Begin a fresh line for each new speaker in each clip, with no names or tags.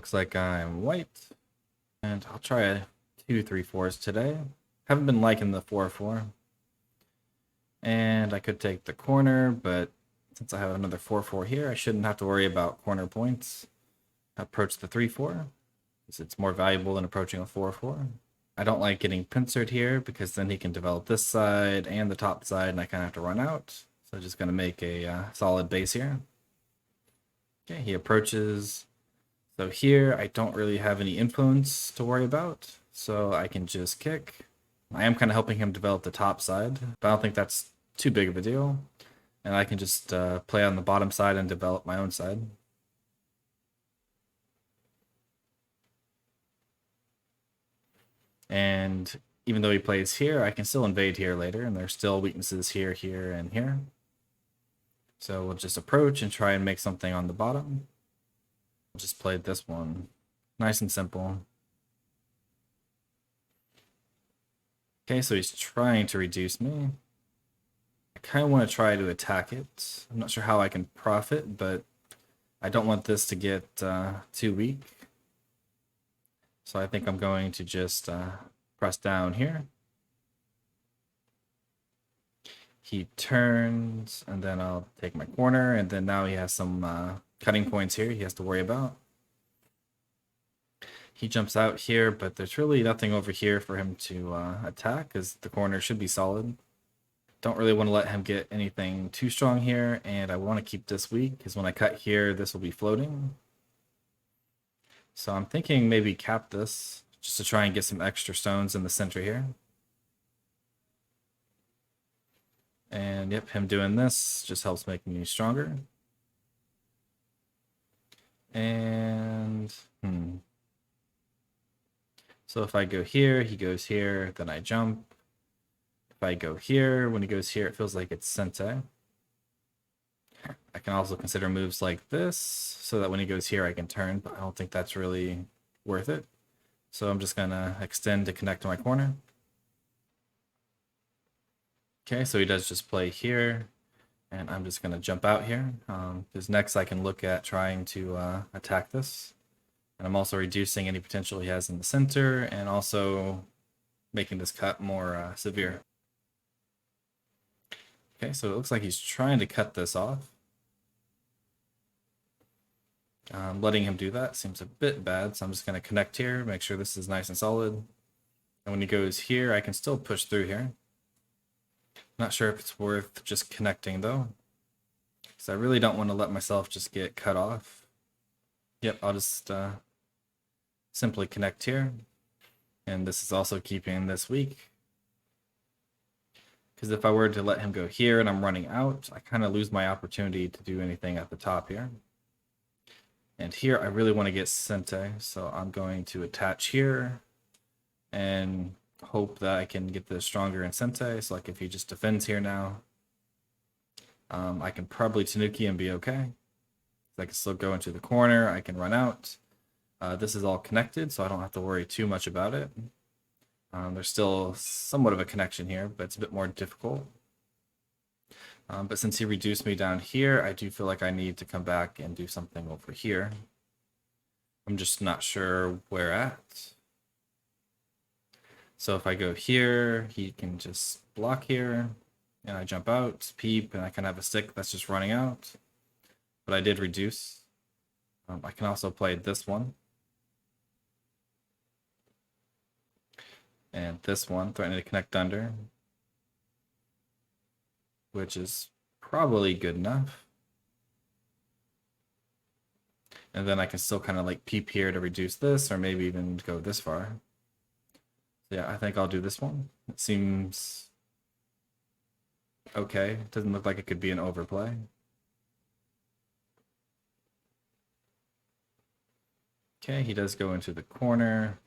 looks like I'm white, and I'll try a 2-3-4s today. Haven't been liking the 4-4, and I could take the corner, but since I have another 4-4 here, I shouldn't have to worry about corner points. Approach the 3-4, because it's more valuable than approaching a 4-4. I don't like getting pincered here, because then he can develop this side and the top side, and I kind of have to run out. So just going to make a solid base here. Okay, he approaches. So here, I don't really have any influence to worry about, so I can just kick. I am kind of helping him develop the top side, but I don't think that's too big of a deal. And I can just play on the bottom side and develop my own side. And even though he plays here, I can still invade here later, and there's still weaknesses here, here, and here. So we'll just approach and try and make something on the bottom. Just played this one. Nice and simple. Okay, so he's trying to reduce me. I kind of want to try to attack it. I'm not sure how I can profit, but I don't want this to get too weak. So I think I'm going to just press down here. He turns, and then I'll take my corner, and then now he has some cutting points here he has to worry about. He jumps out here, but there's really nothing over here for him to attack, because the corner should be solid. Don't really want to let him get anything too strong here, and I want to keep this weak, because when I cut here, this will be floating. So I'm thinking maybe cap this, just to try and get some extra stones in the center here. And yep, him doing this just helps make me stronger. And so if I go here, he goes here, then I jump. If I go here, when he goes here, it feels like it's Sente. I can also consider moves like this, so that when he goes here, I can turn, but I don't think that's really worth it. So I'm just gonna extend to connect to my corner. Okay, so he does just play here, and I'm just gonna jump out here, because next I can look at trying to attack this. And I'm also reducing any potential he has in the center, and also making this cut more severe. Okay, so it looks like he's trying to cut this off. Letting him do that seems a bit bad, so I'm just going to connect here, make sure this is nice and solid. And when he goes here, I can still push through here. Not sure if it's worth just connecting though, because I really don't want to let myself just get cut off. Yep, I'll just simply connect here. And this is also keeping this weak, because if I were to let him go here and I'm running out, I kind of lose my opportunity to do anything at the top here. And here I really want to get Sente, so I'm going to attach here and hope that I can get this stronger in Sente. So like if he just defends here now, I can probably Tanuki and be okay. I can still go into the corner, I can run out. This is all connected, so I don't have to worry too much about it. There's still somewhat of a connection here, but it's a bit more difficult. But since he reduced me down here, I do feel like I need to come back and do something over here. I'm just not sure where at. So if I go here, he can just block here, and I jump out, peep, and I can have a stick that's just running out. But I did reduce. I can also play this one. And this one, threatening to connect under, which is probably good enough. And then I can still kind of like peep here to reduce this, or maybe even go this far. So yeah, I think I'll do this one. It seems okay. It doesn't look like it could be an overplay. Okay, he does go into the corner.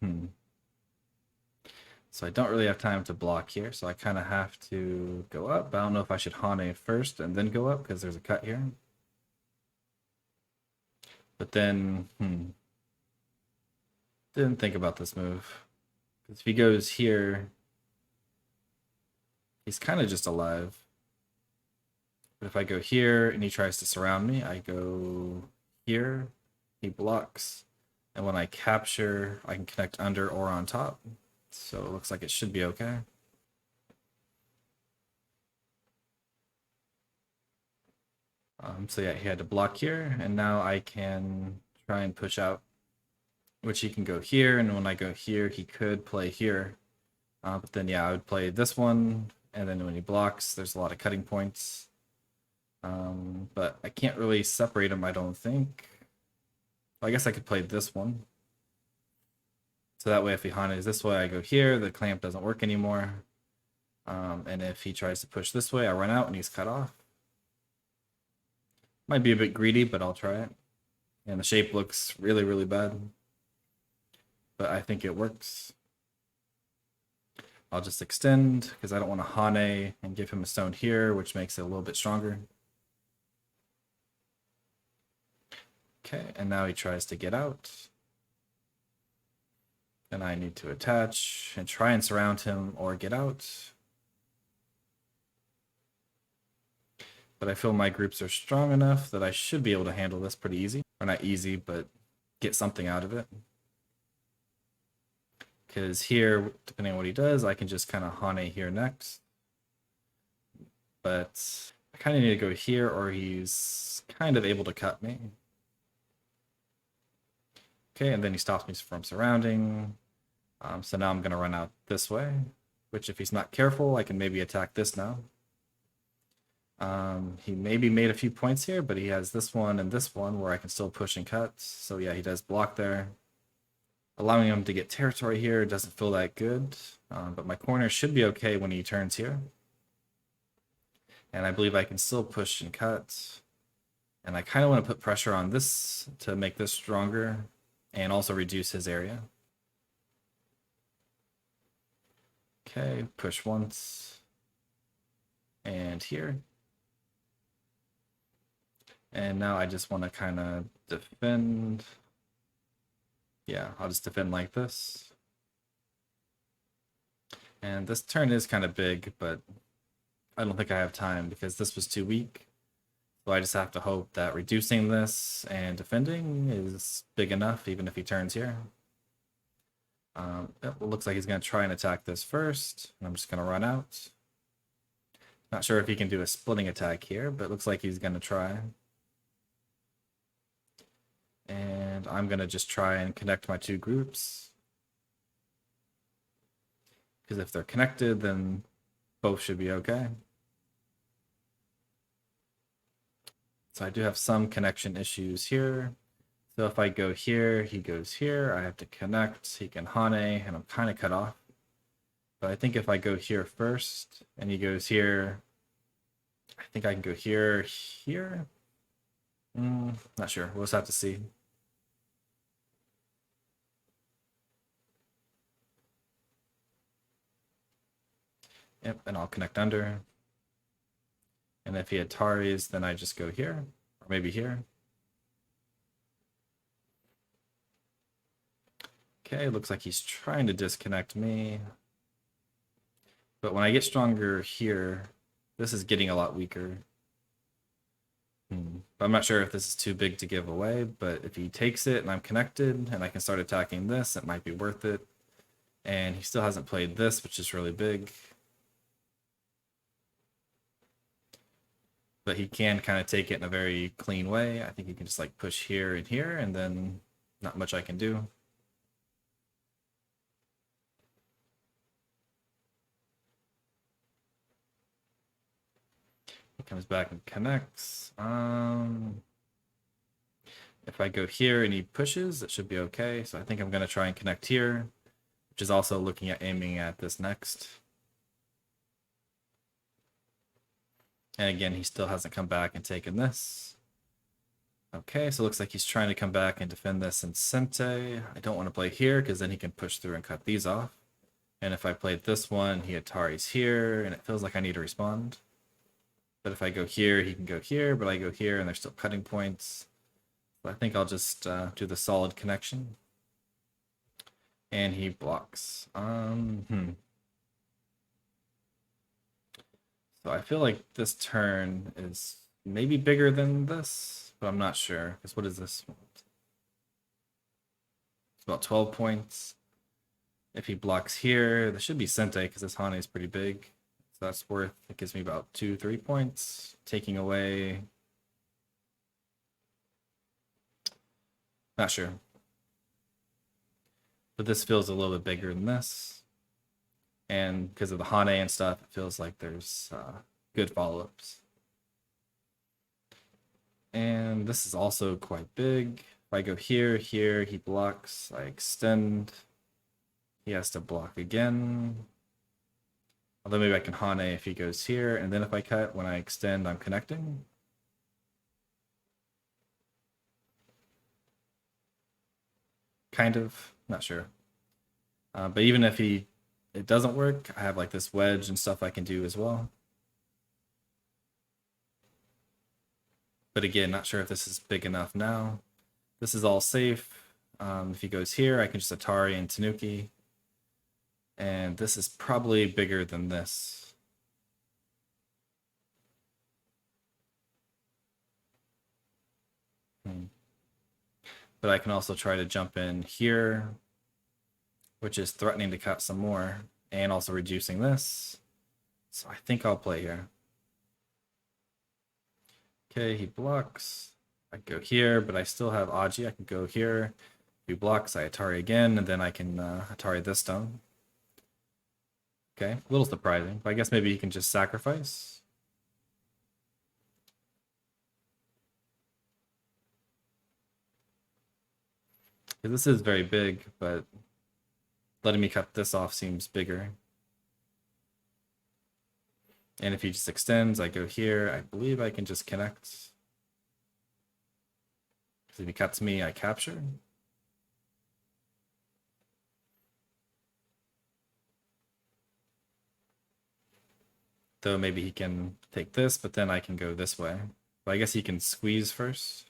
So I don't really have time to block here, so I kind of have to go up. I don't know if I should Hane first and then go up, because there's a cut here. But then, didn't think about this move. Because if he goes here, he's kind of just alive. But if I go here and he tries to surround me, I go here, he blocks. And when I capture, I can connect under or on top. So it looks like it should be okay. So yeah, he had to block here, and now I can try and push out, which he can go here, and when I go here, he could play here. But then yeah, I would play this one, and then when he blocks, there's a lot of cutting points. But I can't really separate them, I don't think. I guess I could play this one. So that way, if he Hanes this way, I go here, the clamp doesn't work anymore. And if he tries to push this way, I run out and he's cut off. Might be a bit greedy, but I'll try it. And the shape looks really, really bad. But I think it works. I'll just extend, because I don't want to Hane and give him a stone here, which makes it a little bit stronger. Okay, and now he tries to get out. And I need to attach and try and surround him or get out. But I feel my groups are strong enough that I should be able to handle this pretty easy. Or not easy, but get something out of it. Because here, depending on what he does, I can just kind of Hane here next. But I kind of need to go here or he's kind of able to cut me. Okay, and then he stops me from surrounding. So now I'm going to run out this way, which if he's not careful, I can maybe attack this now. He maybe made a few points here, but he has this one and this one where I can still push and cut. So yeah, he does block there. Allowing him to get territory here doesn't feel that good, but my corner should be okay when he turns here. And I believe I can still push and cut. And I kind of want to put pressure on this to make this stronger and also reduce his area. Okay, push once. And here. And now I just want to kind of defend. Yeah, I'll just defend like this. And this turn is kind of big, but I don't think I have time because this was too weak. So I just have to hope that reducing this and defending is big enough, even if he turns here. It looks like he's going to try and attack this first. And I'm just going to run out. Not sure if he can do a splitting attack here, but it looks like he's going to try. And I'm going to just try and connect my two groups. Because if they're connected, then both should be okay. So I do have some connection issues here. So if I go here, he goes here. I have to connect. He can Hane, and I'm kind of cut off. But I think if I go here first, and he goes here, I think I can go here, here. Not sure. We'll just have to see. Yep, and I'll connect under. And if he had Taris, then I just go here, or maybe here. Okay, looks like he's trying to disconnect me. But when I get stronger here, this is getting a lot weaker. But I'm not sure if this is too big to give away, but if he takes it and I'm connected and I can start attacking this, it might be worth it. And he still hasn't played this, which is really big. But he can kind of take it in a very clean way. I think he can just like push here and here, and then not much I can do. He comes back and connects. If I go here and he pushes, it should be okay. So I think I'm going to try and connect here, which is also looking at aiming at this next. And again, he still hasn't come back and taken this. Okay, so it looks like he's trying to come back and defend this in Sente. I don't want to play here because then he can push through and cut these off. And if I played this one, he Atari's here, and it feels like I need to respond. But if I go here, he can go here, but I go here and there's still cutting points. So I think I'll just do the solid connection. And he blocks. So I feel like this turn is maybe bigger than this, but I'm not sure. Because what is this? about 12 points. If he blocks here, there should be Sente because this Hane is pretty big. So that's worth, it gives me about 2-3 points. Taking away, not sure. But this feels a little bit bigger than this. And because of the Hane and stuff, it feels like there's good follow-ups. And this is also quite big. If I go here, here, he blocks, I extend. He has to block again. Although maybe I can Hane if he goes here, and then if I cut, when I extend, I'm connecting. Kind of, not sure. But even if it doesn't work, I have like this wedge and stuff I can do as well. But again, not sure if this is big enough now. This is all safe. If he goes here, I can just Atari and Tanuki. And this is probably bigger than this. But I can also try to jump in here, which is threatening to cut some more, and also reducing this. So I think I'll play here. Okay, he blocks. I go here, but I still have Aji. I can go here. If he blocks, I Atari again, and then I can Atari this stone. Okay, a little surprising, but I guess maybe he can just sacrifice. This is very big, but letting me cut this off seems bigger. And if he just extends, I go here. I believe I can just connect. Because if he cuts me, I capture. Though maybe he can take this, but then I can go this way. But I guess he can squeeze first.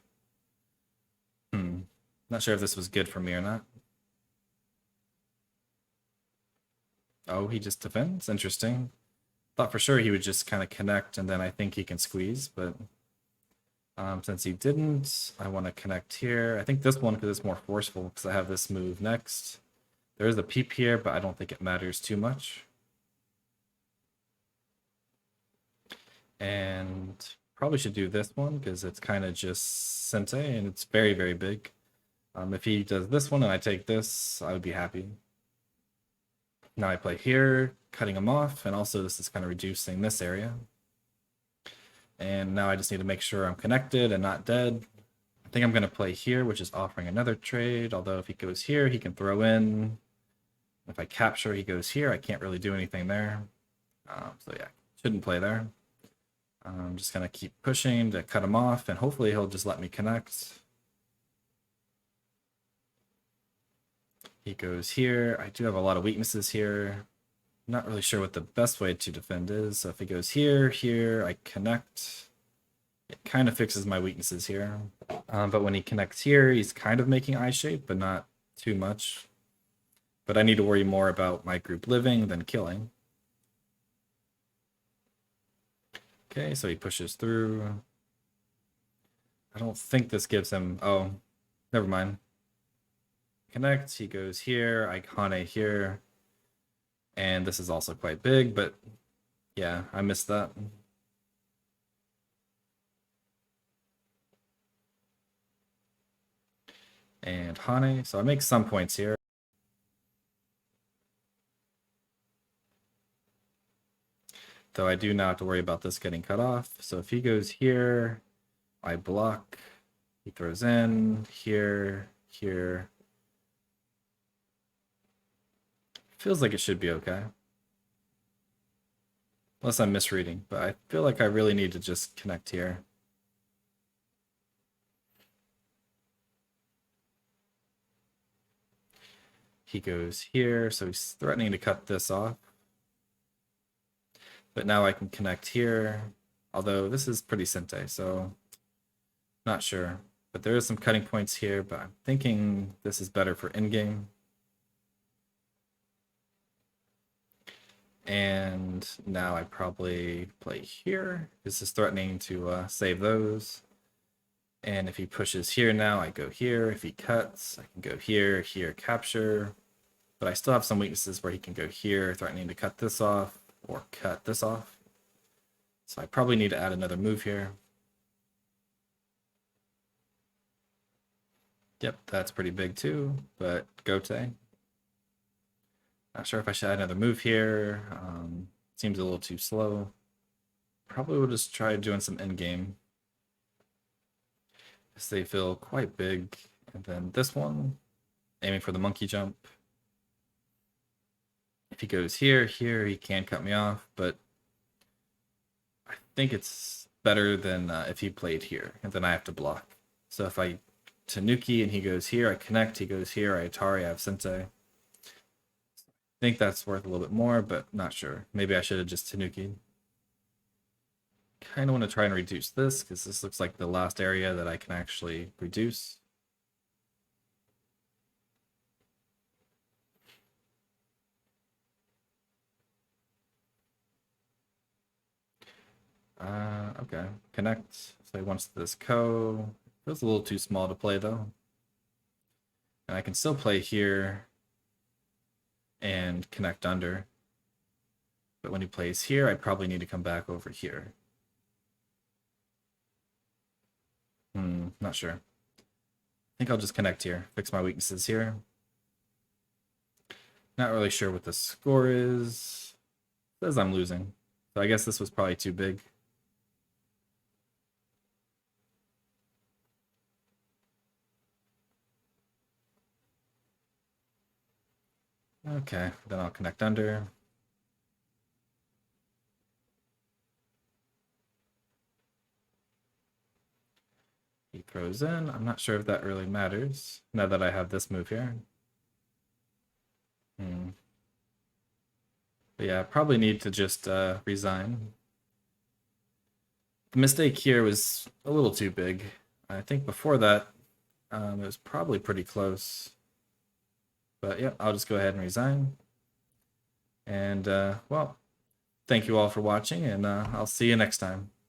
Not sure if this was good for me or not. Oh, he just defends? Interesting. Thought for sure he would just kind of connect and then I think he can squeeze, but since he didn't, I want to connect here. I think this one because it's more forceful because I have this move next. There is a peep here, but I don't think it matters too much. And probably should do this one because it's kind of just Sente and it's very, very big. If he does this one and I take this, I would be happy. Now I play here, cutting him off, and also this is kind of reducing this area. And now I just need to make sure I'm connected and not dead. I think I'm going to play here, which is offering another trade, although if he goes here, he can throw in. If I capture, he goes here, I can't really do anything there. So yeah, shouldn't play there. I'm just going to keep pushing to cut him off, and hopefully he'll just let me connect. He goes here. I do have a lot of weaknesses here. Not really sure what the best way to defend is. So if he goes here, here, I connect. It kind of fixes my weaknesses here. But when he connects here, he's kind of making eye shape, but not too much. But I need to worry more about my group living than killing. Okay, so he pushes through. I don't think this gives him... Oh, never mind. Connect, he goes here, I Hane here. And this is also quite big, but yeah, I missed that. And Hane, so I make some points here. Though I do now have to worry about this getting cut off. So if he goes here, I block. He throws in, here, here. Feels like it should be okay. Unless I'm misreading, but I feel like I really need to just connect here. He goes here, so he's threatening to cut this off. But now I can connect here, although this is pretty Sente, so not sure. But there is some cutting points here, but I'm thinking this is better for in-game. And now I probably play here. This is threatening to save those. And if he pushes here now, I go here. If he cuts, I can go here, here, capture. But I still have some weaknesses where he can go here, threatening to cut this off or cut this off. So I probably need to add another move here. Yep, that's pretty big too, but Gote. Not sure if I should add another move here. Seems a little too slow. Probably will just try doing some endgame. Because they feel quite big. And then this one, aiming for the monkey jump. If he goes here, he can cut me off, but I think it's better than if he played here, and then I have to block. So if I Tanuki and he goes here, I connect, he goes here, I Atari, I have Sensei. I think that's worth a little bit more, but not sure. Maybe I should have just Tanuki. Kind of want to try and reduce this, because this looks like the last area that I can actually reduce. Okay, connect. So he wants this Ko. Feels a little too small to play though. And I can still play here and connect under. But when he plays here, I probably need to come back over here. Not sure. I think I'll just connect here, fix my weaknesses here. Not really sure what the score is. It says I'm losing. So I guess this was probably too big. Okay, then I'll connect under. He throws in. I'm not sure if that really matters now that I have this move here. But yeah, probably need to just resign. The mistake here was a little too big. I think before that, it was probably pretty close. But yeah, I'll just go ahead and resign. And well, thank you all for watching, and I'll see you next time.